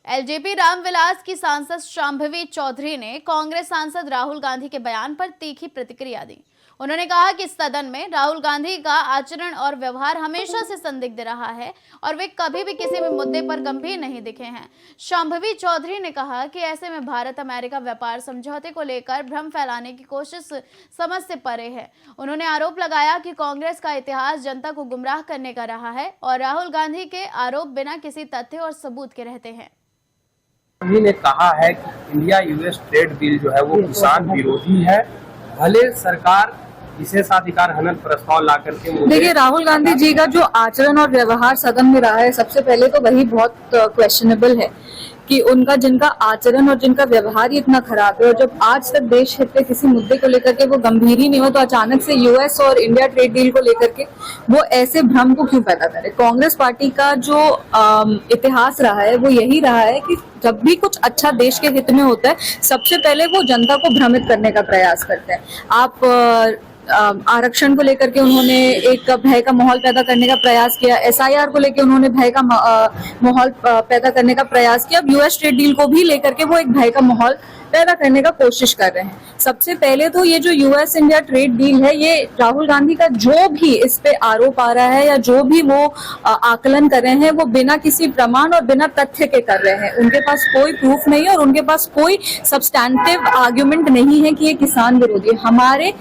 LJP Ramvilas की सांसद शांभवी चौधरी ने कांग्रेस सांसद राहुल गांधी के बयान पर तीखी प्रतिक्रिया दी। उन्होंने कहा कि सदन में राहुल गांधी का आचरण और व्यवहार हमेशा से संदिग्ध रहा है और वे कभी भी किसी भी मुद्दे पर गंभीर नहीं दिखे हैं। शांभवी चौधरी ने कहा कि ऐसे में भारत अमेरिका व्यापार समझौते को लेकर भ्रम फैलाने की कोशिश समझ से परे है। उन्होंने आरोप लगाया कि कांग्रेस का इतिहास जनता को गुमराह करने का रहा है और राहुल गांधी के आरोप बिना किसी तथ्य और सबूत के रहते हैं। गांधी ने कहा है कि इंडिया यूएस ट्रेड डील जो है वो किसान विरोधी है। भले सरकार विशेषाधिकार हनन प्रस्ताव ला करके देखिए, राहुल गांधी जी का जो आचरण और व्यवहार सदन में रहा है, सबसे पहले तो वही बहुत क्वेश्चनेबल है कि उनका जिनका आचरण और जिनका व्यवहार ही इतना खराब है और जब आज तक देश हित के किसी मुद्दे को लेकर के वो गंभीर ही नहीं हो तो अचानक से यूएस और इंडिया ट्रेड डील को लेकर के वो ऐसे भ्रम को क्यों पैदा करे। कांग्रेस पार्टी का जो इतिहास रहा है वो यही रहा है कि जब भी कुछ अच्छा देश के हित में होता है सबसे पहले वो जनता को भ्रमित करने का प्रयास करते हैं। आप आरक्षण को लेकर के उन्होंने एक भय का माहौल पैदा करने का प्रयास किया, एसआईआर को लेकर उन्होंने भय का माहौल पैदा करने का प्रयास किया। अब यूएस ट्रेड डील को भी लेकर के वो एक भय का माहौल पैदा करने का कोशिश कर रहे हैं। सबसे पहले तो ये जो यूएस इंडिया ट्रेड डील है, ये राहुल गांधी का जो भी इस पे आरोप आ रहा है या जो भी वो आकलन कर रहे हैं वो बिना किसी प्रमाण और बिना तथ्य के कर रहे हैं। उनके पास कोई प्रूफ नहीं है और उनके पास कोई सब्सटैंटिव आर्ग्यूमेंट नहीं है कि ये किसान विरोधी है। हमारे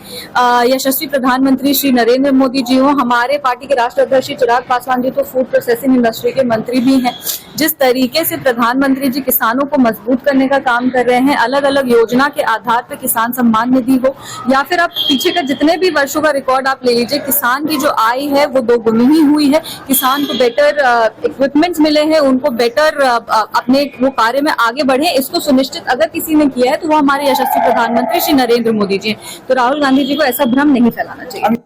यशस्वी प्रधानमंत्री श्री नरेंद्र मोदी जी हो, हमारे पार्टी के राष्ट्रीय अध्यक्ष श्री चिराग पासवान जी तो फूड प्रोसेसिंग इंडस्ट्री के मंत्री भी हैं। जिस तरीके से प्रधानमंत्री जी किसानों को मजबूत करने का काम कर रहे हैं, अलग अलग योजना के आधार पर किसान सम्मान निधि हो या फिर आप पीछे का जितने भी वर्षों का रिकॉर्ड आप ले लीजिए, किसान की जो आय है वो दोगुनी ही हुई है। किसान को बेटर इक्विपमेंट्स मिले हैं, उनको बेटर अपने वो कार्य में आगे बढ़े, इसको सुनिश्चित अगर किसी ने किया है तो वो हमारे यशस्वी प्रधानमंत्री श्री नरेंद्र मोदी जी हैं। तो राहुल गांधी जी को ऐसा भ्रम नहीं फैलाना चाहिए।